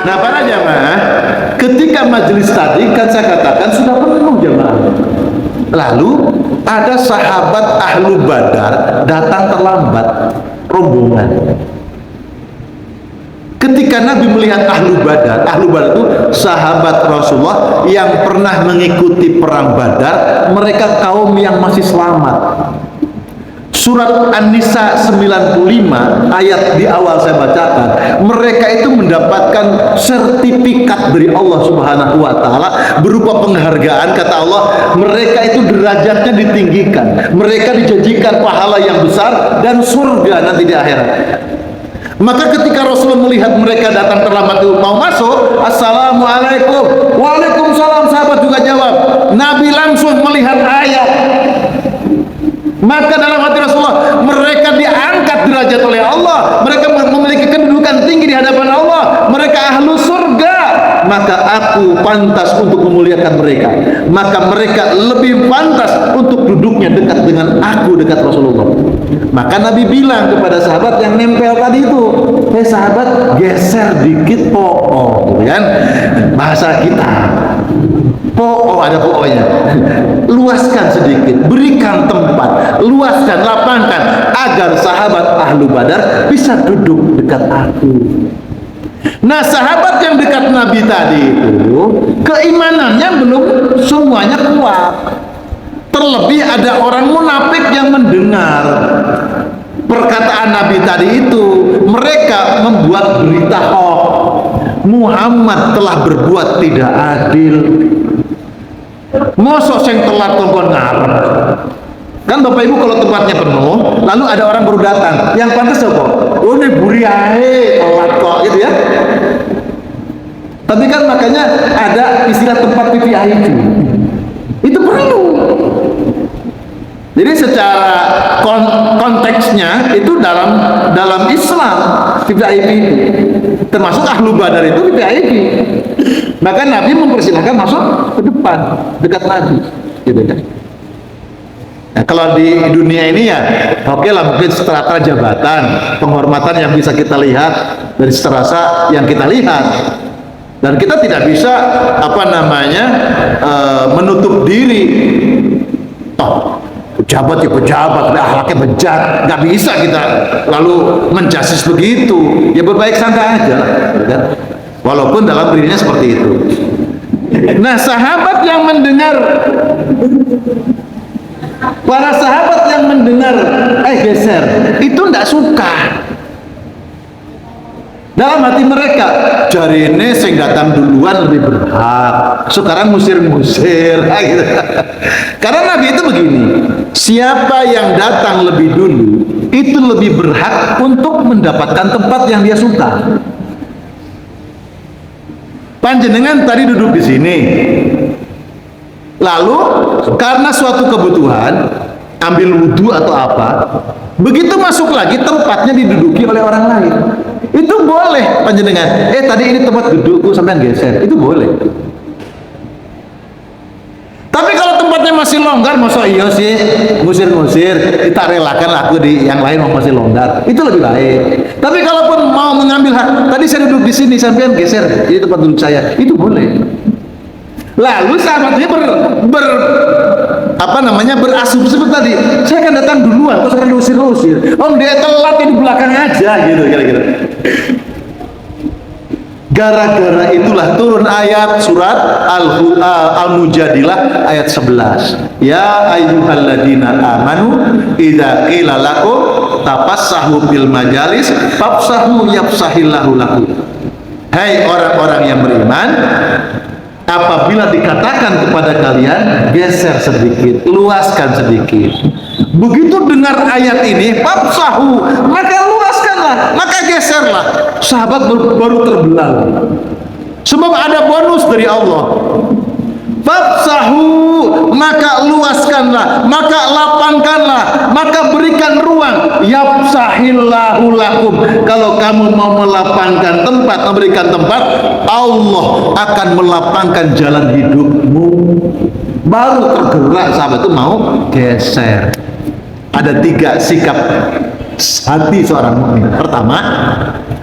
Nah para jamaah, ketika majelis tadi kan saya katakan sudah penuh jamaah. Lalu ada sahabat ahlu badar datang terlambat, rombongan. Ketika Nabi melihat ahlu badar itu sahabat Rasulullah yang pernah mengikuti perang Badar, mereka kaum yang masih selamat. Surat An-Nisa 95 ayat di awal saya bacakan, mereka itu mendapatkan sertifikat dari Allah Subhanahu wa taala berupa penghargaan. Kata Allah, mereka itu derajatnya ditinggikan, mereka dijanjikan pahala yang besar dan surga nanti di akhirat. Maka ketika Rasulullah melihat mereka datang terlambat itu mau masuk, assalamualaikum, waalaikumsalam, sahabat juga jawab. Nabi langsung melihat ayat. Maka dalam hati Rasulullah, mereka diangkat derajat oleh Allah, mereka memiliki kedudukan tinggi di hadapan Allah, mereka ahlu surga. Maka aku pantas untuk memuliakan mereka, maka mereka lebih pantas untuk duduknya dekat dengan aku, dekat Rasulullah. Maka Nabi bilang kepada sahabat yang nempel tadi itu, hei sahabat, geser dikit gitu kan, bahasa kita ada pokoknya, luaskan sedikit, berikan tempat, luaskan, lapangkan agar sahabat ahlu badar bisa duduk dekat aku. Nah sahabat yang dekat Nabi tadi itu keimanannya belum semuanya kuat. Terlebih ada orang munafik yang mendengar perkataan Nabi tadi itu, mereka membuat berita hoax. Muhammad telah berbuat tidak adil. Mosok sing telat kongkon ngarep. Kan Bapak Ibu kalau tempatnya penuh, lalu ada orang baru datang, yang pantas apa? Oh ini buri ae, telat kok, gitu ya. Tapi kan makanya ada istilah tempat VIP. Itu perlu. Jadi secara konteksnya itu dalam Islam VIP termasuk ahlu badar itu VIP. Maka Nabi mempersilahkan masuk ke depan dekat Nabi, gitu kan. Nah, kalau di dunia ini ya oke lah, mungkin strata jabatan, penghormatan yang bisa kita lihat dari strata yang kita lihat, dan kita tidak bisa menutup diri. Pejabat ya pejabat, akhlaknya bejat, nggak bisa kita lalu menjasis begitu. Ya berbaik sangka aja, kan? Walaupun dalam dirinya seperti itu. Nah sahabat yang mendengar, para sahabat yang mendengar geser itu tidak suka. Dalam hati mereka, jari ini sing datang duluan lebih berhak, sekarang musir-musir gitu. Karena Nabi itu begini, siapa yang datang lebih dulu itu lebih berhak untuk mendapatkan tempat yang dia suka. Panjenengan tadi duduk di sini, lalu karena suatu kebutuhan ambil wudhu atau apa, begitu masuk lagi tempatnya diduduki oleh orang lain, itu boleh panjenengan tadi ini tempat dudukku sampai geser, itu boleh. Tapi kalau tempatnya masih longgar, masa iya sih musir-musir, kita relakan aku di yang lain masih longgar, itu lebih baik. Tapi kalaupun mau mengambil hak, tadi saya duduk di sini sampai geser, ini tempat duduk saya, itu boleh. Lalu sahabatnya berasumsi seperti tadi, saya akan datang duluan, terus akan diusir-usir. Dia telat di belakang aja, gitu kira-kira. Gara-gara itulah turun ayat surat Al-Mujadilah ayat 11. Ya ayyuhalladzina amanu idza qila lakum tafassahu bil majalis fafsahu yafsahillahu lakum. Hai orang-orang yang beriman, apabila dikatakan kepada kalian geser sedikit, luaskan sedikit. Begitu dengar ayat ini, fafsahu, maka luaskanlah, maka geserlah. Sahabat baru terbelalak. Sebab ada bonus dari Allah. Fafsahu, maka luaskanlah, maka lapangkanlah, maka berikan ruang. Yafsahillahu lakum. Kalau kamu mau melapangkan tempat, memberikan tempat, Allah akan melapangkan jalan hidupmu. Baru tergerak sahabat itu mau geser. Ada 3 sikap hati seorang mukmin. Pertama,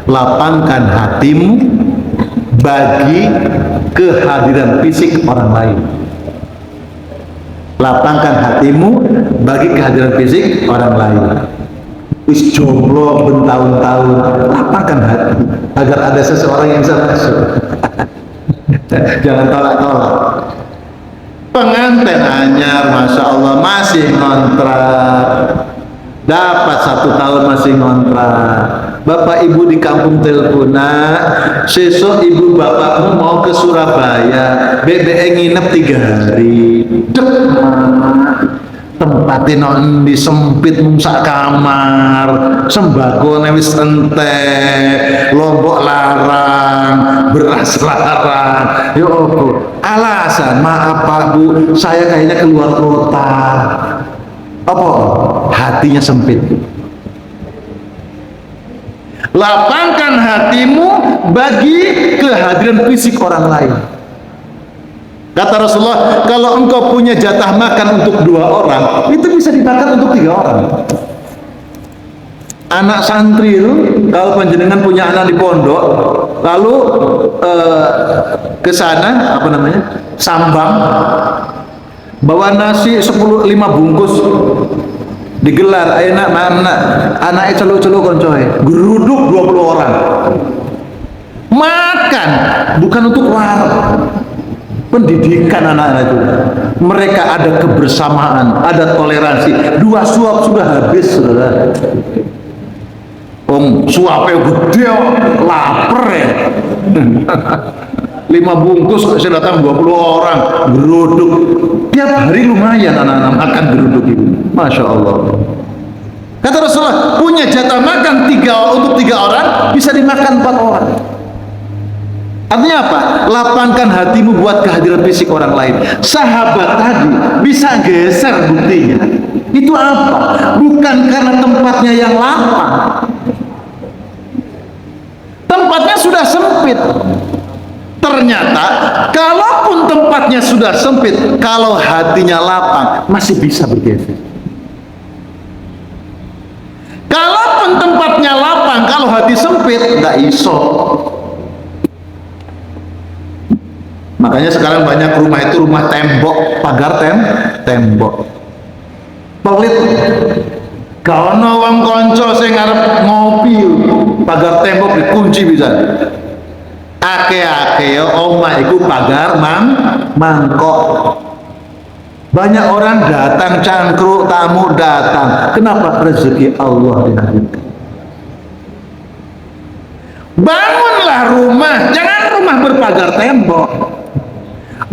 lapangkan hatimu bagi kehadiran fisik orang lain. Lapangkan hatimu bagi kehadiran fisik orang lain. Wis jomblo bertahun-tahun, lapangkan hati agar ada seseorang yang bisa masuk. Jangan tolak-tolak. Pengantin anyar, masya Allah, masih ngontrak, dapat 1 tahun masih ngontrak. Bapak ibu di kampung teleponan, sesok ibu bapakmu mau ke Surabaya, BBE nginep 3 hari. Tempatin non disempit sak kamar, sembako wis entek, lombok larang, beras larang. Yo alasan, maaf Pak Bu, saya kayaknya keluar kota. Apa? Hatinya sempit. Lapangkan hatimu bagi kehadiran fisik orang lain. Kata Rasulullah, kalau engkau punya jatah makan untuk 2 orang, itu bisa dimakan untuk 3 orang. Anak santri itu, kalau panjenengan punya anak di pondok, lalu ke sana, apa namanya, Sambang, bawa nasi 5 bungkus, digelar, enak mana, anaknya celuk-celuk koncoy, geruduk 20 orang, makan, bukan untuk warung. Pendidikan anak-anak itu, mereka ada kebersamaan, ada toleransi. 2 suap sudah habis, saudara. Suapnya gede, lapar ya. 5 bungkus saya datang 20 orang, geruduk. Tiap hari lumayan anak-anak makan geruduk itu, masya Allah. Kata Rasulullah, punya jatah makan untuk 3 orang, bisa dimakan 4 orang. Artinya apa? Lapangkan hatimu buat kehadiran fisik orang lain. Sahabat tadi bisa geser buktinya. Itu apa? Bukan karena tempatnya yang lapang. Tempatnya sudah sempit. Ternyata, kalaupun tempatnya sudah sempit, kalau hatinya lapang, masih bisa bergeser. Kalaupun tempatnya lapang, kalau hati sempit, nggak iso. Makanya sekarang banyak rumah itu rumah tembok, pagar tembok. Pelit. Kalau wong konco sing ngarep ngopi, pagar tembok dikunci bisa. Ake-ake omah iku pagar mangkok. Banyak orang datang cangkruk, tamu datang. Kenapa? Rezeki Allah dihadirkan. Bangunlah rumah, jangan rumah berpagar tembok.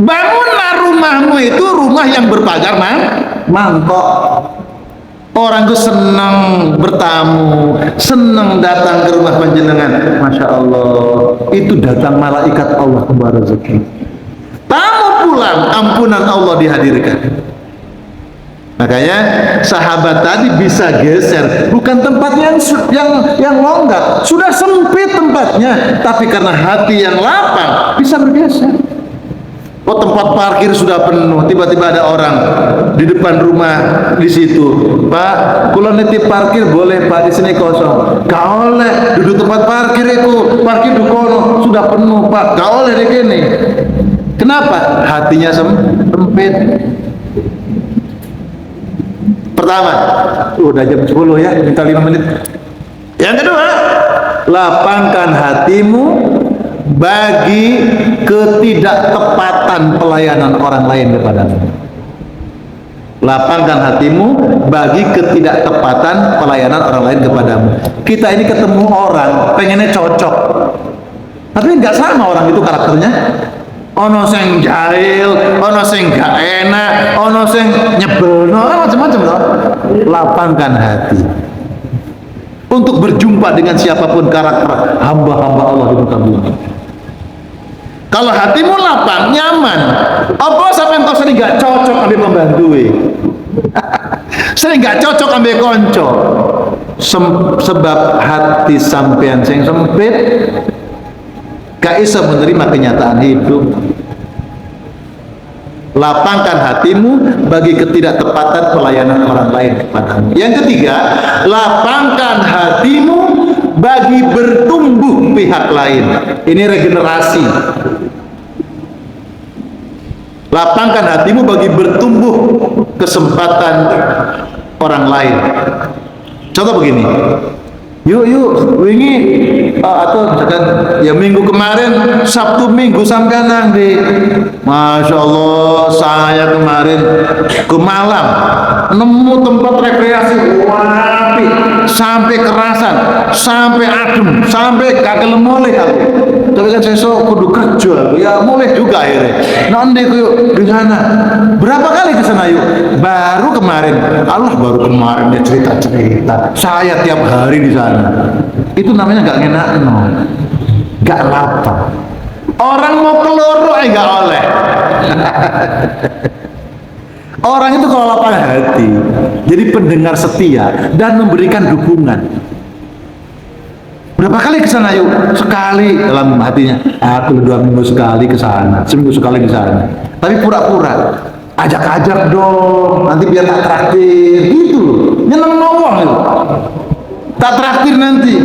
Bangunlah rumahmu itu rumah yang berpagar mangkok. Orang itu senang bertamu, senang datang ke rumah panjenengan. Masya Allah, itu datang malaikat Allah membawa rezeki. Tamu pulang, ampunan Allah dihadirkan. Makanya sahabat tadi bisa geser, bukan tempatnya yang longgar, sudah sempit tempatnya, tapi karena hati yang lapang bisa bergeser. Oh, tempat parkir sudah penuh, tiba-tiba ada orang di depan rumah di situ. Pak, kula nitip parkir boleh Pak, di sini kosong. Gak oleh, duduk tempat parkir itu, parkir di kono sudah penuh Pak, gak oleh di sini. Kenapa? Hatinya sempit. Pertama, udah jam 10 ya, minta 5 menit. Yang kedua, lapangkan hatimu bagi ketidaktepatan pelayanan orang lain kepadamu. Lapangkan hatimu bagi ketidaktepatan pelayanan orang lain kepadamu. Kita ini ketemu orang, pengennya cocok, tapi nggak sama orang itu karakternya. Ono sing jahil, ono sing gak enak, ono sing nyebelno, macam-macam loh. Lapangkan hati untuk berjumpa dengan siapapun karakter hamba-hamba Allah di muka bumi. Kalau hatimu lapang, nyaman. Apa sampai engkau sering gak cocok ambil pembantu? Sering gak cocok ambil konco. Sebab hati sampean sing sempit, gak bisa menerima kenyataan hidup. Lapangkan hatimu bagi ketidaktepatan pelayanan orang lain kepadamu. Yang ketiga, lapangkan hatimu bagi bertumbuh pihak lain. Ini regenerasi. Lapangkan hatimu bagi bertumbuh kesempatan orang lain. Contoh begini, yuk wingi atau misalkan ya minggu kemarin Sabtu Minggu sampai nang di, Masya Allah, saya kemarin ke Malang nemu tempat rekreasi wapi sampai kerasan, sampai adem, sampai gak kelem moleh aku. Tapi kan saya kudu kerja, ya mulai juga akhirnya. Nanti di sana berapa kali ke sana yuk? Baru kemarin dia cerita. Saya tiap hari di sana. Itu namanya gak ngenak, gak lapar. Orang mau keloro gak oleh. Orang itu kalau lapang hati, jadi pendengar setia dan memberikan dukungan. Berapa kali ke sana yuk? Sekali dalam hatinya. Aku 2 minggu sekali ke sana, seminggu sekali ke sana. Tapi pura-pura ajak-ajak dong, nanti biar tak traktir gitu loh. Nyeneng ngomong itu. Tak traktir nanti.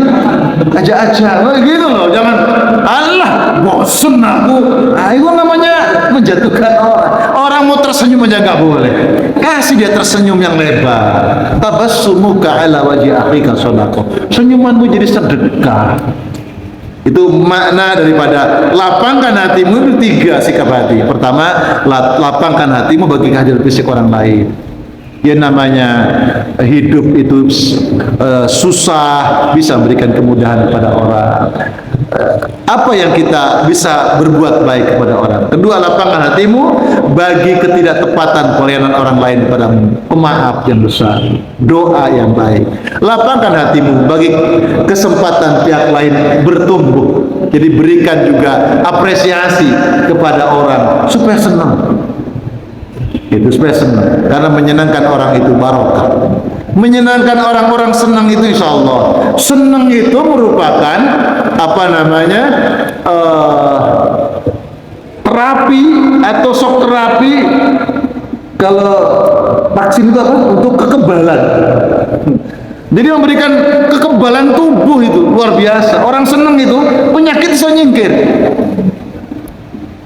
Ajak-ajak gitu loh. Jangan Allah bosen aku. Nah, itu namanya menjatuhkan orang. Orang mau tersenyum aja nggak boleh. Kasih dia tersenyum yang lebar. Tabassumuka ala wajhi akhika shadaqah. Senyumanmu jadi sedekah. Itu makna daripada lapangkan hatimu. 3 sikap hati. Pertama, lapangkan hatimu bagi kehadiran fisik orang lain. Ya namanya hidup itu susah, bisa memberikan kemudahan kepada orang. Apa yang kita bisa berbuat baik kepada orang. Kedua, lapangkan hatimu bagi ketidaktepatan pelayanan orang lain kepadamu. Pemaaf yang besar, doa yang baik. Lapangkan hatimu bagi kesempatan pihak lain bertumbuh. Jadi berikan juga apresiasi kepada orang supaya senang. Itu supaya senang, karena menyenangkan orang itu barokah. Menyenangkan orang-orang senang itu insya Allah. Senang itu merupakan apa namanya terapi atau shock terapi. Kalau vaksin itu apa? Untuk kekebalan. Jadi memberikan kekebalan tubuh itu luar biasa. Orang senang itu penyakit bisa nyingkir.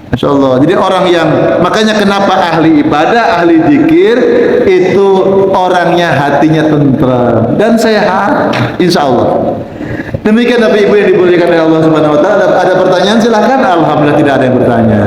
Masya Allah. Jadi orang yang, makanya kenapa ahli ibadah, ahli zikir itu orangnya hatinya tentram dan sehat, insya Allah. Demikian Bapak Ibu yang dimuliakan oleh Allah Subhanahu Wa Taala. Ada pertanyaan silahkan. Alhamdulillah tidak ada yang bertanya.